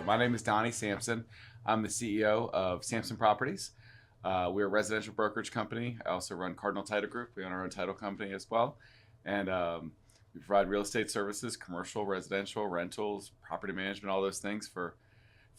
My name is Donny Samson. I'm the CEO of Samson Properties. We're a residential brokerage company. I also run Cardinal Title Group. We own our own title company as well. And we provide real estate services, commercial, residential, rentals, property management, all those things for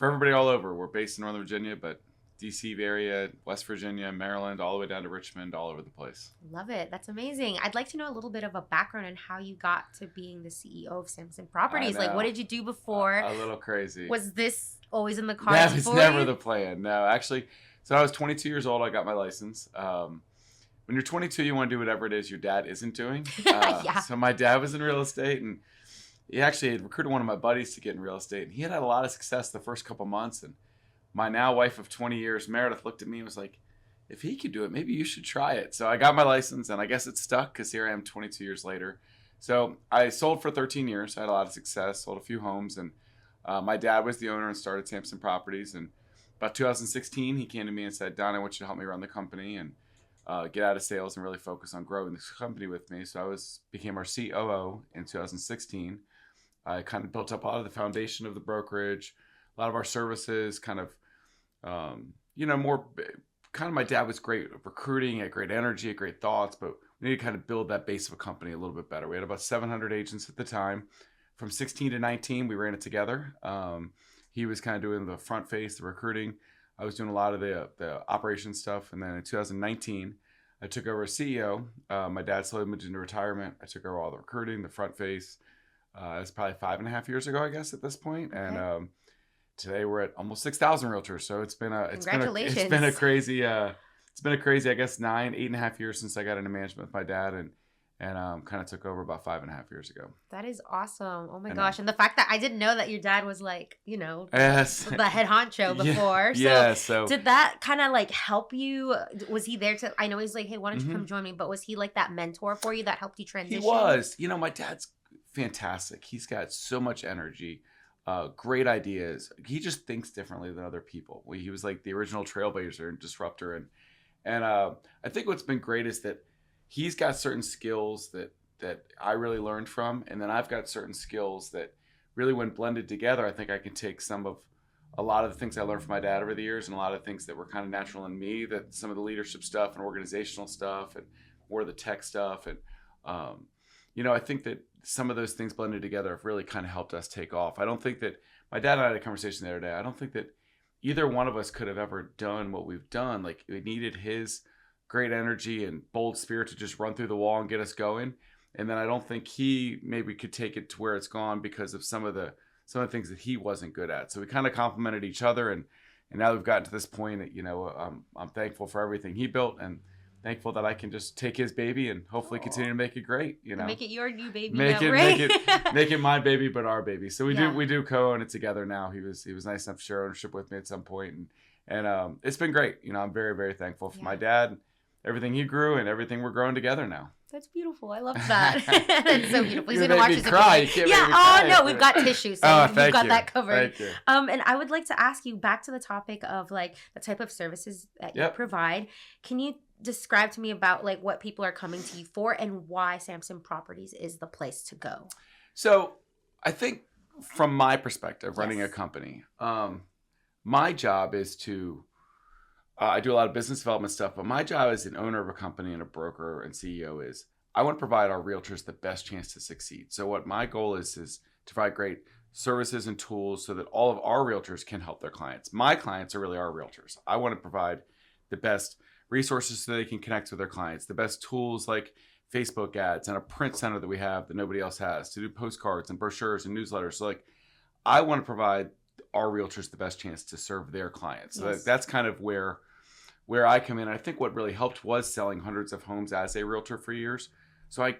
everybody all over. We're based in Northern Virginia, but DC area, West Virginia, Maryland, all the way down to Richmond, all over the place. Love it. That's amazing. I'd like to know a little bit of a background on how you got to being the CEO of Samson Properties. Like, what did you do before? A little crazy. Was this always in the cards? That was never the plan. No, actually. So I was 22 years old. I got my license. When you're 22, you want to do whatever it is your dad isn't doing. Yeah. So my dad was in real estate, and he actually had recruited one of my buddies to get in real estate. And he had a lot of success the first couple months. And my now wife of 20 years, Meredith, looked at me and was like, if he could do it, maybe you should try it. So I got my license, and I guess it stuck because here I am 22 years later. So I sold for 13 years. I had a lot of success, sold a few homes. And my dad was the owner and started Samson Properties. And about 2016, he came to me and said, Don, I want you to help me run the company and get out of sales and really focus on growing this company with me. So I became our COO in 2016. I kind of built up a lot of the foundation of the brokerage, a lot of our services, kind of, more kind of my dad was great at recruiting, had great energy, had great thoughts, but we needed to kind of build that base of a company a little bit better. We had about 700 agents at the time. From 16 to 19, we ran it together. He was kind of doing the front face, the recruiting. I was doing a lot of the operations stuff. And then in 2019, I took over as CEO. My dad slowly moved into retirement. I took over all the recruiting, the front face. It's probably 5.5 years ago, I guess, at this point. Okay. And today we're at almost 6,000 realtors. So it's been a crazy, I guess, 8.5 years since I got into management with my dad, and kind of took over about 5.5 years ago. That is awesome. Oh my gosh. And the fact that I didn't know that your dad was Yes. the head honcho before. So did that kind of like help you? Was he there to, I know he's like, hey, why don't you come join me? But was he like that mentor for you that helped you transition? He was. My dad's fantastic. He's got so much energy. Great ideas. He just thinks differently than other people. He was like the original trailblazer and disruptor. And I think what's been great is that he's got certain skills that I really learned from. And then I've got certain skills that really, when blended together, I think I can take a lot of the things I learned from my dad over the years, and a lot of things that were kind of natural in me, that some of the leadership stuff and organizational stuff and more of the tech stuff. And, I think that some of those things blended together have really kind of helped us take off. I don't think that my dad and I had a conversation the other day. I don't think that either one of us could have ever done what we've done. Like, we needed his great energy and bold spirit to just run through the wall and get us going. And then I don't think he maybe could take it to where it's gone because of some of the things that he wasn't good at. So we kind of complemented each other. And now we've gotten to this point that, I'm thankful for everything he built, and thankful that I can just take his baby and hopefully continue to make it great. Make it your new baby. Make it my baby, but our baby. So we do co-own it together now. He was nice enough to share ownership with me at some point, and it's been great. I'm very, very thankful for my dad, everything he grew, and everything we're growing together now. That's beautiful. I love that. That's so beautiful. He's You're gonna watch making this. Me cry. You can't make me cry. No, we've got tissues, so we've got that covered. Thank you. And I would like to ask you, back to the topic of like the type of services that you provide. Can you describe to me about like what people are coming to you for, and why Samson Properties is the place to go? So I think from my perspective, running a company, my job is to I do a lot of business development stuff, but my job as an owner of a company and a broker and CEO is I want to provide our realtors the best chance to succeed. So what my goal is to provide great services and tools so that all of our realtors can help their clients. My clients are really our realtors. I want to provide the best resources so they can connect with their clients, the best tools like Facebook ads and a print center that we have that nobody else has, to do postcards and brochures and newsletters. So I want to provide our realtors the best chance to serve their clients. So that's kind of where I come in. I think what really helped was selling hundreds of homes as a realtor for years. So I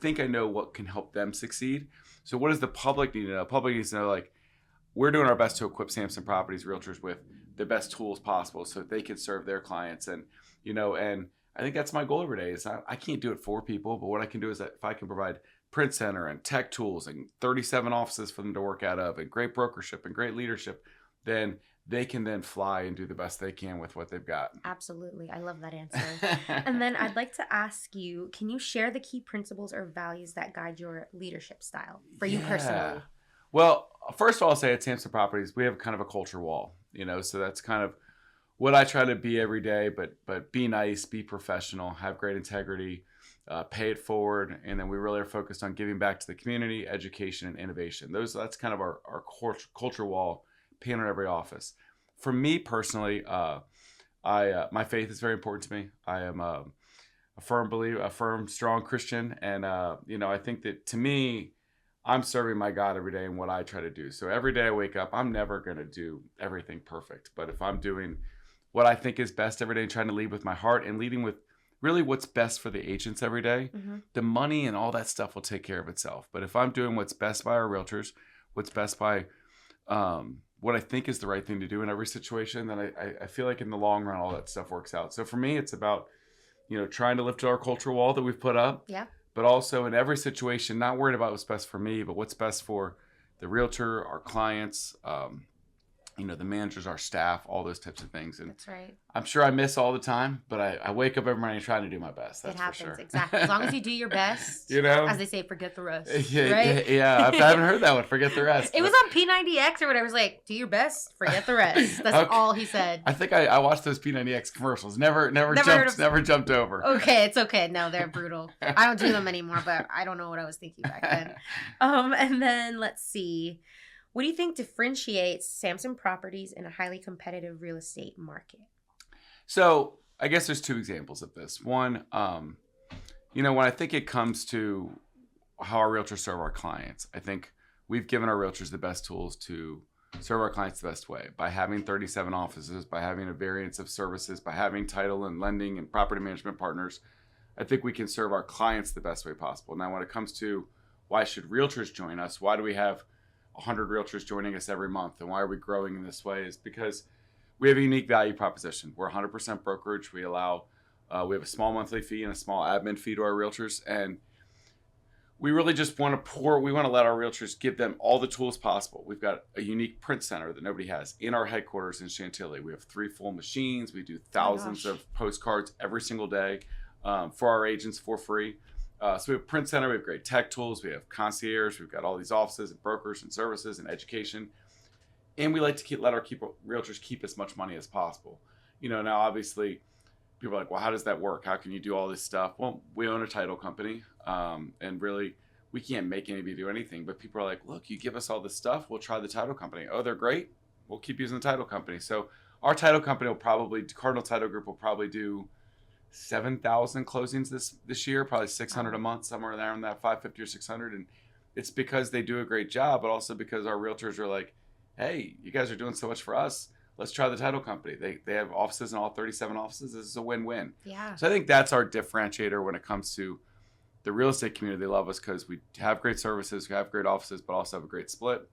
think I know what can help them succeed. So what does the public need to know? The public needs to know, we're doing our best to equip Samson Properties realtors with the best tools possible so that they can serve their clients. And, and I think that's my goal every day. Is I can't do it for people, but what I can do is that if I can provide print center and tech tools and 37 offices for them to work out of, and great brokership and great leadership, then they can then fly and do the best they can with what they've got. Absolutely. I love that answer. And then I'd like to ask you, can you share the key principles or values that guide your leadership style for you personally? Well, first of all, I'll say at Samson Properties, we have kind of a culture wall, so that's kind of what I try to be every day, but be nice, be professional, have great integrity, pay it forward. And then we really are focused on giving back to the community, education, and innovation. That's kind of our culture wall painted on every office. For me personally, my faith is very important to me. I am a firm believer, a firm, strong Christian. And, I think that to me, I'm serving my God every day in what I try to do. So every day I wake up, I'm never going to do everything perfect. But if I'm doing what I think is best every day, trying to lead with my heart and leading with really what's best for the agents every day, the money and all that stuff will take care of itself. But if I'm doing what's best by our realtors, what's best by what I think is the right thing to do in every situation, then I feel like in the long run, all that stuff works out. So for me, it's about, trying to lift our culture wall that we've put up. Yeah. But also in every situation, not worried about what's best for me, but what's best for the realtor, our clients, the managers, our staff, all those types of things. And that's right. I'm sure I miss all the time, but I wake up every morning trying to do my best. That's it happens, for sure. Exactly. As long as you do your best, as they say, forget the rest. Right? Yeah. I haven't heard that one. Forget the rest. It was on P90X or whatever. It was like, do your best, forget the rest. That's all he said. I think I watched those P90X commercials. Never jumped over. Okay, it's okay. No, they're brutal. I don't do them anymore, but I don't know what I was thinking back then. And then let's see. What do you think differentiates Samson Properties in a highly competitive real estate market? So I guess there's two examples of this. One, when I think it comes to how our realtors serve our clients, I think we've given our realtors the best tools to serve our clients the best way by having 37 offices, by having a variance of services, by having title and lending and property management partners. I think we can serve our clients the best way possible. Now, when it comes to why should realtors join us, why do we have 100 realtors joining us every month, and why are we growing in this way, is because we have a unique value proposition. We're 100% brokerage. We have a small monthly fee and a small admin fee to our realtors, and we really just want to let our realtors give them all the tools possible. We've got a unique print center that nobody has in our headquarters in Chantilly. We have 3 full machines. We do thousands of postcards every single day for our agents for free. So we have a print center, we have great tech tools, we have concierge, we've got all these offices and brokers and services and education. And we like to let our realtors keep as much money as possible. Now obviously people are like, well, how does that work? How can you do all this stuff? Well, we own a title company, and really we can't make anybody do anything. But people are like, look, you give us all this stuff, we'll try the title company. Oh, they're great. We'll keep using the title company. So our title company Cardinal Title Group will probably do 7,000 closings this year, probably 600 a month, somewhere around that 550 or 600. And it's because they do a great job, but also because our realtors are like, hey, you guys are doing so much for us. Let's try the title company. They have offices in all 37 offices. This is a win-win. Yeah. So I think that's our differentiator when it comes to the real estate community. They love us because we have great services, we have great offices, but also have a great split.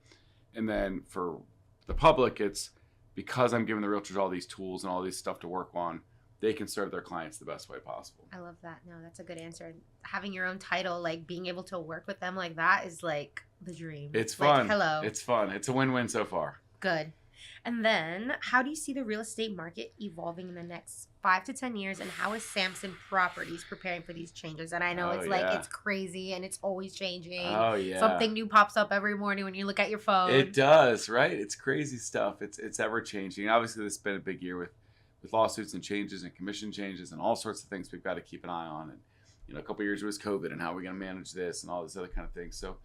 And then for the public, it's because I'm giving the realtors all these tools and all these stuff to work on, they can serve their clients the best way possible. I love that. No, that's a good answer. Having your own title, like being able to work with them like that is like the dream. It's fun. Hello. It's fun. It's a win-win so far. Good. And then how do you see the real estate market evolving in the next 5 to 10 years? And how is Samson Properties preparing for these changes? And I know it's crazy and it's always changing. Oh, yeah. Something new pops up every morning when you look at your phone. It does, right? It's crazy stuff. It's ever changing. Obviously, this has been a big year with lawsuits and changes and commission changes and all sorts of things we've got to keep an eye on. And, a couple of years it was COVID and how are we going to manage this and all this other kind of things. So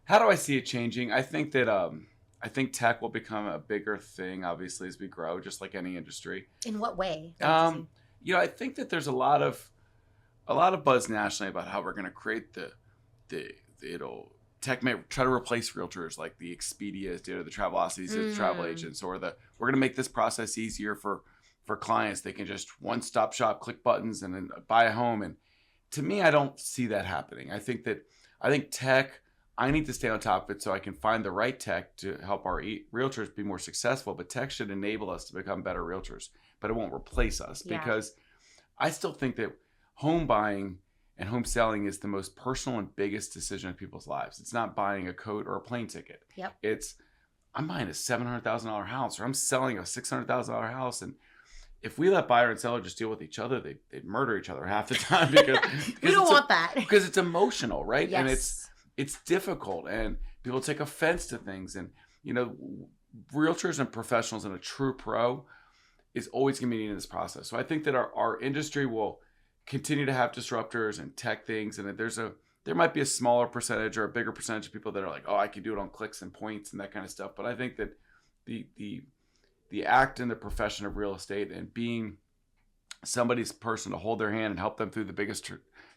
how do I see it changing? I think that I think tech will become a bigger thing, obviously, as we grow, just like any industry. In what way? I think that there's a lot of buzz nationally about how we're going to create tech may try to replace realtors like the Expedias did, or the Travelocities did, the travel agents, or we're going to make this process easier for clients. They can just one-stop shop, click buttons, and then buy a home. And to me, I don't see that happening. I think tech, I need to stay on top of it so I can find the right tech to help our realtors be more successful. But tech should enable us to become better realtors, but it won't replace us, because I still think that home buying and home selling is the most personal and biggest decision in people's lives. It's not buying a coat or a plane ticket. Yep. It's, I'm buying a $700,000 house, or I'm selling a $600,000 house. And if we let buyer and seller just deal with each other, they'd murder each other half the time because we don't want that, because it's emotional, right? Yes. And it's difficult. And people take offense to things. And, realtors and professionals and a true pro is always going to be needed in this process. So I think that our industry will continue to have disruptors and tech things. And that there might be a smaller percentage or a bigger percentage of people that are like, oh, I can do it on clicks and points and that kind of stuff. But I think that the act in the profession of real estate and being somebody's person to hold their hand and help them through the biggest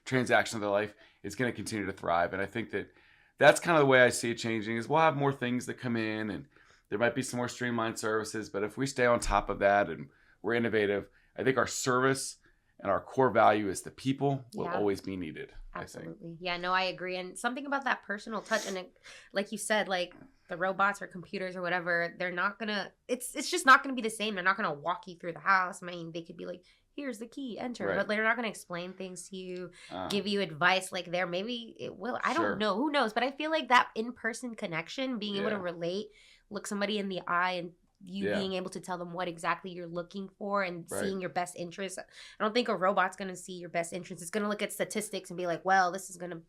transaction of their life is going to continue to thrive. And I think that that's kind of the way I see it changing is we'll have more things that come in and there might be some more streamlined services. But if we stay on top of that and we're innovative, I think our service and our core value is the people will always be needed. Absolutely. Yeah, no, I agree. And something about that personal touch. And like you said, like the robots or computers or whatever, they're not going to, it's just not going to be the same. They're not going to walk you through the house. I mean, they could be like, here's the key, enter. Right. But they're not going to explain things to you, give you advice like there. Maybe it will. I don't know. Who knows? But I feel like that in-person connection, being able to relate, look somebody in the eye and you being able to tell them what exactly you're looking for and seeing your best interests. I don't think a robot's going to see your best interests. It's going to look at statistics and be like, well, this is going to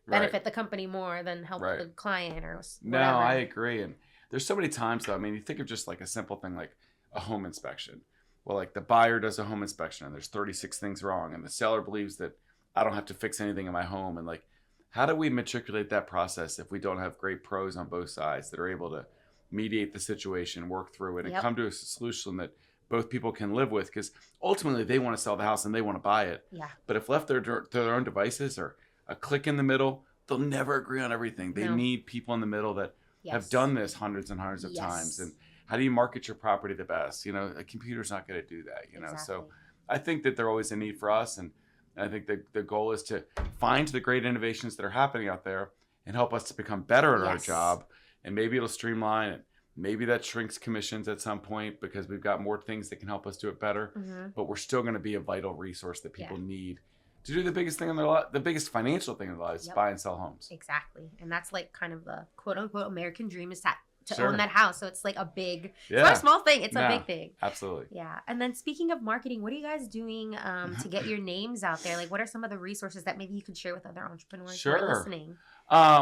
benefit the company more than help the client or whatever. No, I agree. And there's so many times, though. I mean, you think of just like a simple thing like a home inspection. Well, like the buyer does a home inspection and there's 36 things wrong and the seller believes that I don't have to fix anything in my home. And like, how do we matriculate that process if we don't have great pros on both sides that are able to mediate the situation, work through it, and come to a solution that both people can live with? Because ultimately they want to sell the house and they want to buy it. Yeah. But if left to their own devices or a click in the middle, they'll never agree on everything. They need people in the middle that have done this hundreds and hundreds of times. And how do you market your property the best? A computer's not going to do that, know? So I think that there's always a need for us. And I think the goal is to find the great innovations that are happening out there and help us to become better at our job. And maybe it'll streamline it. Maybe that shrinks commissions at some point because we've got more things that can help us do it better. Mm-hmm. But we're still going to be a vital resource that people need to do the biggest thing in their life, the biggest financial thing in their lives, buy and sell homes. Exactly. And that's like kind of the quote unquote American dream is to own that house. So it's like a big, it's not a small thing. It's a big thing. Absolutely. Yeah. And then speaking of marketing, what are you guys doing to get your names out there? Like what are some of the resources that maybe you could share with other entrepreneurs who are listening?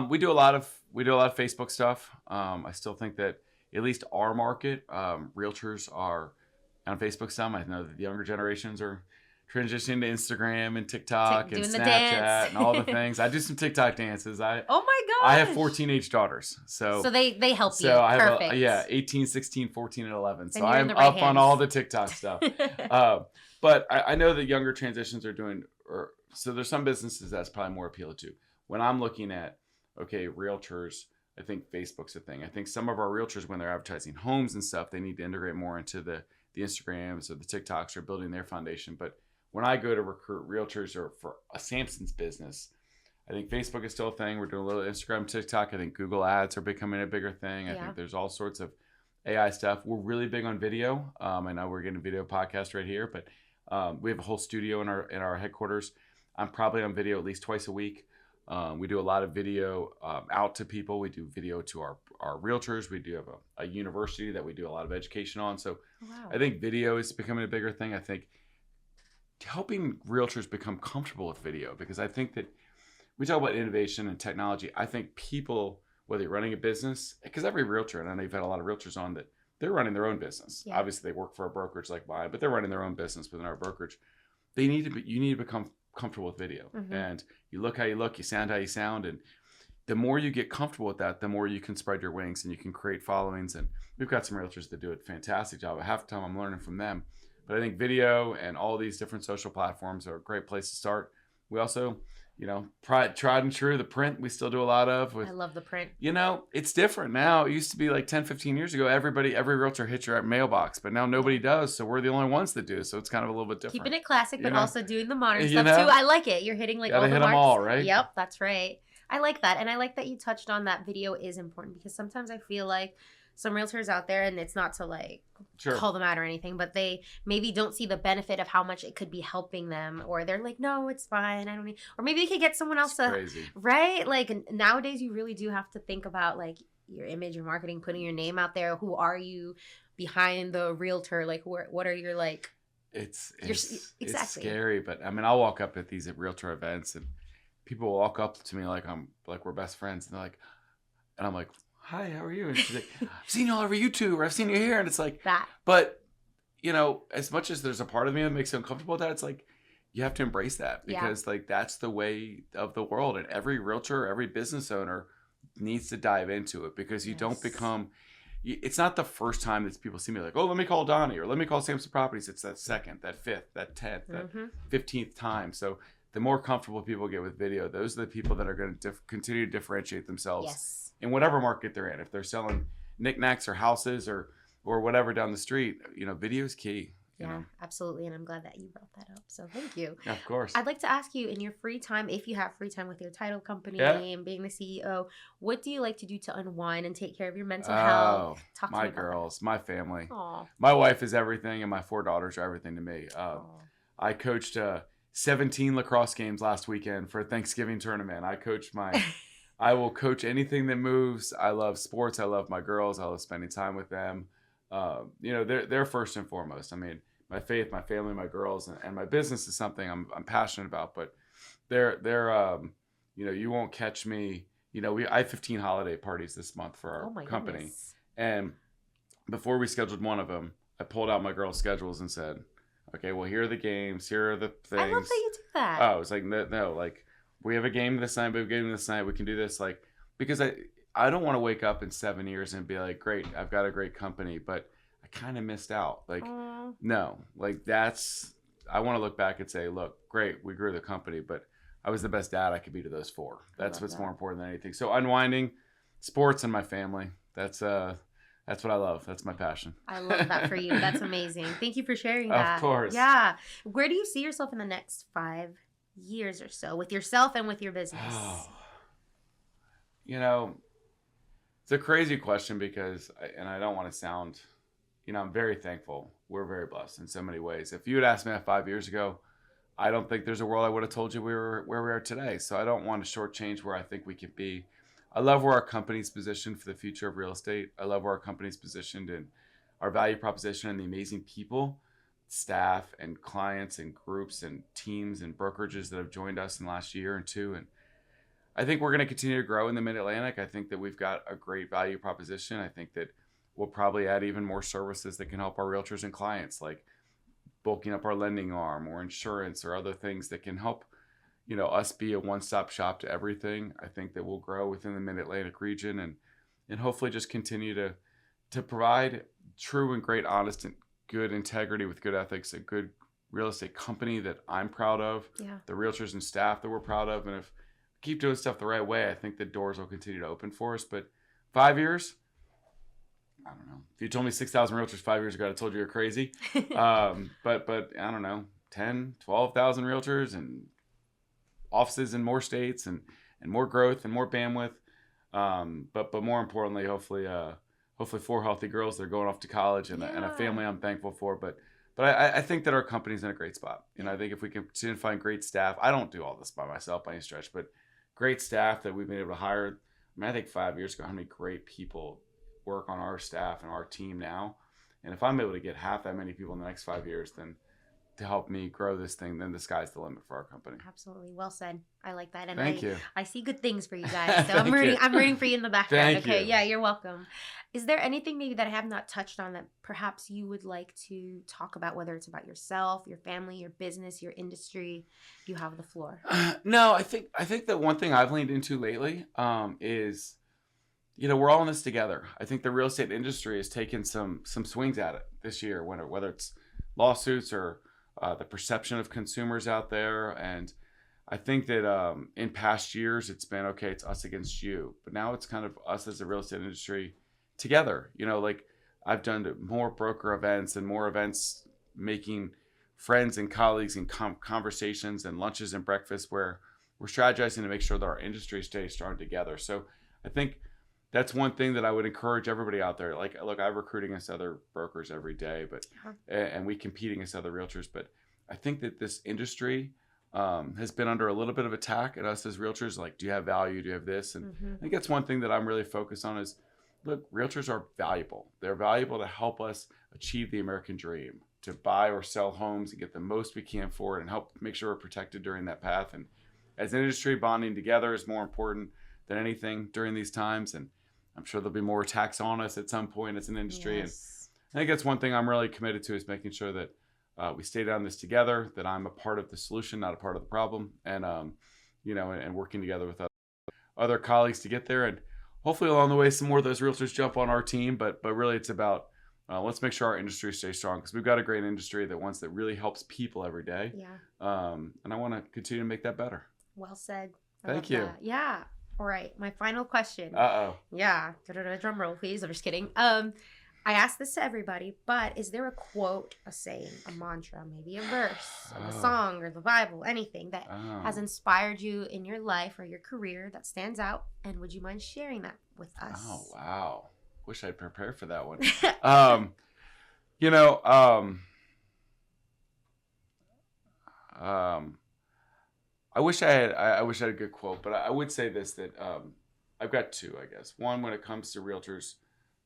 We do a lot of Facebook stuff. I still think that at least our market, realtors are on Facebook some. I know that the younger generations are transitioning to Instagram and TikTok and Snapchat and all the things. I do some TikTok dances. Oh my gosh. I have 4 teenage daughters. So they help you. So I have 18, 16, 14, and 11. So I'm up on all the TikTok stuff. But I know that younger transitions are doing, so there's some businesses that's probably more appealing to. When I'm looking at, realtors, I think Facebook's a thing. I think some of our realtors, when they're advertising homes and stuff, they need to integrate more into the Instagrams or the TikToks or building their foundation. But when I go to recruit realtors or for a Samson's business, I think Facebook is still a thing. We're doing a little Instagram, TikTok. I think Google ads are becoming a bigger thing. I think there's all sorts of AI stuff. We're really big on video. I know we're getting a video podcast right here, but we have a whole studio in our headquarters. I'm probably on video at least twice a week. We do a lot of video out to people. We do video to our realtors. We do have a university that we do a lot of education on. So I think video is becoming a bigger thing. I think helping realtors become comfortable with video, because I think that we talk about innovation and technology. I think people, whether you're running a business, because every realtor, and I know you've had a lot of realtors on that, they're running their own business. Yeah. Obviously, they work for a brokerage like mine, but they're running their own business within our brokerage. You need to become comfortable with video. Mm-hmm. And you look how you look, you sound how you sound. And the more you get comfortable with that, the more you can spread your wings and you can create followings. And we've got some realtors that do a fantastic job. Half the time I'm learning from them. But I think video and all these different social platforms are a great place to start. We also, tried and true, the print we still do a lot of. I love the print. It's different now. It used to be like 10, 15 years ago, every realtor hits your mailbox, but now nobody does. So we're the only ones that do. So it's kind of a little bit different. Keeping it classic, but also doing the modern stuff too. I like it. You're hitting all the marks. Gotta hit them all, right? Yep, that's right. I like that. And I like that you touched on that video is important, because sometimes I feel like some realtors out there, and it's not to call them out or anything, but they maybe don't see the benefit of how much it could be helping them, or they're like, no, it's fine, I don't need, or maybe they could get someone else crazy. Right? Like nowadays you really do have to think about your image, your marketing, putting your name out there. Who are you behind the realtor? What are your it's scary, but I mean, I'll walk up at these realtor events and people walk up to me like we're best friends, and they're like, And I'm like, hi, how are you? And she's like, I've seen you all over YouTube, or I've seen you here. And it's like, that. but, you know, as much as there's a part of me that makes me uncomfortable with that, it's like, you have to embrace that because like that's the way of the world. And every realtor, every business owner needs to dive into it because you don't become, it's not the first time that people see me like, oh, let me call Donny or let me call Samson Properties. It's that second, that fifth, that 10th, that 15th time. So the more comfortable people get with video, those are the people that are going to continue to differentiate themselves in whatever market they're in. If they're selling knickknacks or houses or whatever down the street, you know, video is key. You know? Absolutely. And I'm glad that you brought that up. So thank you. Yeah, of course. I'd like to ask you in your free time, if you have free time with your title company and being the CEO, what do you like to do to unwind and take care of your mental health? Talk to me about girls, my family. Aww. My wife is everything and my 4 daughters are everything to me. I coached 17 lacrosse games last weekend for a Thanksgiving tournament. I will coach anything that moves. I love sports. I love my girls. I love spending time with them. You know, they're first and foremost. I mean, my faith, my family, my girls, and my business is something I'm passionate about. But they're you know, you won't catch me. You know, I have 15 holiday parties this month for our company, goodness. And before we scheduled one of them, I pulled out my girls' schedules and said, okay, well, here are the games, here are the things. I love that you do that. Oh, it's like no, like we have a game this night, we have a game this night, we can do this, like because I don't want to wake up in 7 years and be like, great, I've got a great company, but I kind of missed out. Like, no, like I want to look back and say, look, great, we grew the company, but I was the best dad I could be to those 4. That's what's more important than anything. So unwinding, sports, and my family. That's what I love. That's my passion. I love that for you. That's amazing. Thank you for sharing that. Of course. Yeah. Where do you see yourself in the next 5 years or so with yourself and with your business? Oh. You know, it's a crazy question because, I don't want to sound, you know, I'm very thankful. We're very blessed in so many ways. If you had asked me that 5 years ago, I don't think there's a world I would have told you we were where we are today. So I don't want to shortchange where I think we could be. I love where our company's positioned for the future of real estate. I love where our company's positioned in our value proposition and the amazing people, staff and clients and groups and teams and brokerages that have joined us in the last year and 2. And I think we're going to continue to grow in the Mid-Atlantic. I think that we've got a great value proposition. I think that we'll probably add even more services that can help our realtors and clients, like bulking up our lending arm or insurance or other things that can help, you know, us be a one-stop shop to everything. I think that we'll grow within the Mid-Atlantic region and hopefully just continue to provide true and great, honest and good integrity with good ethics, a good real estate company that I'm proud of, the realtors and staff that we're proud of. And if we keep doing stuff the right way, I think the doors will continue to open for us. But 5 years, I don't know. If you told me 6,000 realtors 5 years ago, I told you you're crazy. But I don't know, 10, 12,000 realtors and offices in more states and more growth and more bandwidth. But more importantly, hopefully 4 healthy girls that are going off to college and a family I'm thankful for. But I think that our company's in a great spot. You know, I think if we can continue to find great staff, I don't do all this by myself by any stretch, but great staff that we've been able to hire. I mean, I think 5 years ago, how many great people work on our staff and our team now. And if I'm able to get half that many people in the next 5 years, then to help me grow this thing, then the sky's the limit for our company. Absolutely. Well said. I like that. And Thank you. I see good things for you guys. So I'm rooting for you in the background. Thank okay. you. Yeah, you're welcome. Is there anything maybe that I have not touched on that perhaps you would like to talk about, whether it's about yourself, your family, your business, your industry? You have the floor. No, I think that one thing I've leaned into lately is, you know, we're all in this together. I think the real estate industry has taken some swings at it this year, whether it's lawsuits or the perception of consumers out there. And I think that in past years, it's been, okay, it's us against you. But now it's kind of us as a real estate industry together. You know, like I've done more broker events and more events making friends and colleagues and conversations and lunches and breakfasts where we're strategizing to make sure that our industry stays strong together. So I think that's one thing that I would encourage everybody out there. Like, look, I recruit against other brokers every day, and we compete against other realtors. But I think that this industry has been under a little bit of attack at us as realtors. Like, do you have value? Do you have this? And I think that's one thing that I'm really focused on is, look, realtors are valuable. They're valuable to help us achieve the American dream, to buy or sell homes and get the most we can for it and help make sure we're protected during that path. And as an industry, bonding together is more important than anything during these times. And I'm sure there'll be more attacks on us at some point as an industry. Yes. And I think that's one thing I'm really committed to is making sure that we stay down this together, that I'm a part of the solution, not a part of the problem, and and working together with other colleagues to get there. And hopefully along the way, some more of those realtors jump on our team. But really, it's about let's make sure our industry stays strong because we've got a great industry that really helps people every day. Yeah. And I want to continue to make that better. Well said. Thank you. That. Yeah. All right. My final question. Uh-oh. Yeah. Drum roll, please. I'm just kidding. I ask this to everybody, but is there a quote, a saying, a mantra, maybe a verse, a song, or the Bible, anything that has inspired you in your life or your career that stands out? And would you mind sharing that with us? Oh, wow. Wish I'd prepared for that one. I wish I had a good quote, but I would say this, that I've got two, I guess. One, when it comes to realtors,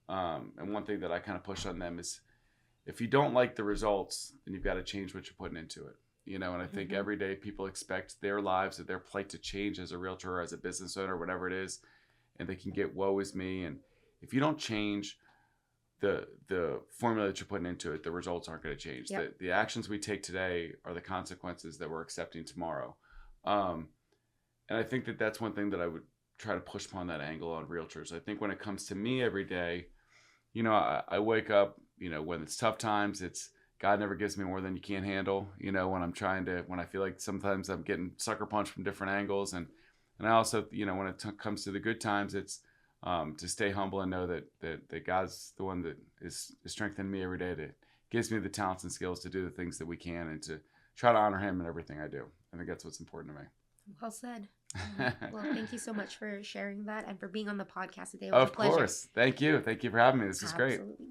and one thing that I kind of push on them is if you don't like the results, then you've got to change what you're putting into it. And I think every day people expect their lives or their plight to change as a realtor or as a business owner, whatever it is, and they can get woe is me. And if you don't change the formula that you're putting into it, the results aren't going to change. Yep. The actions we take today are the consequences that we're accepting tomorrow. And I think that that's one thing that I would try to push upon that angle on realtors. I think when it comes to me every day, I wake up, when it's tough times, it's God never gives me more than you can't handle. When I feel like sometimes I'm getting sucker punched from different angles. And I also, when it comes to the good times, it's to stay humble and know that God's the one that is strengthening me every day, that gives me the talents and skills to do the things that we can and to try to honor him in everything I do. I think that's what's important to me. Well said. Well, thank you so much for sharing that and for being on the podcast today. It was a pleasure. Of course. Thank you. Thank you for having me. This was great. Absolutely.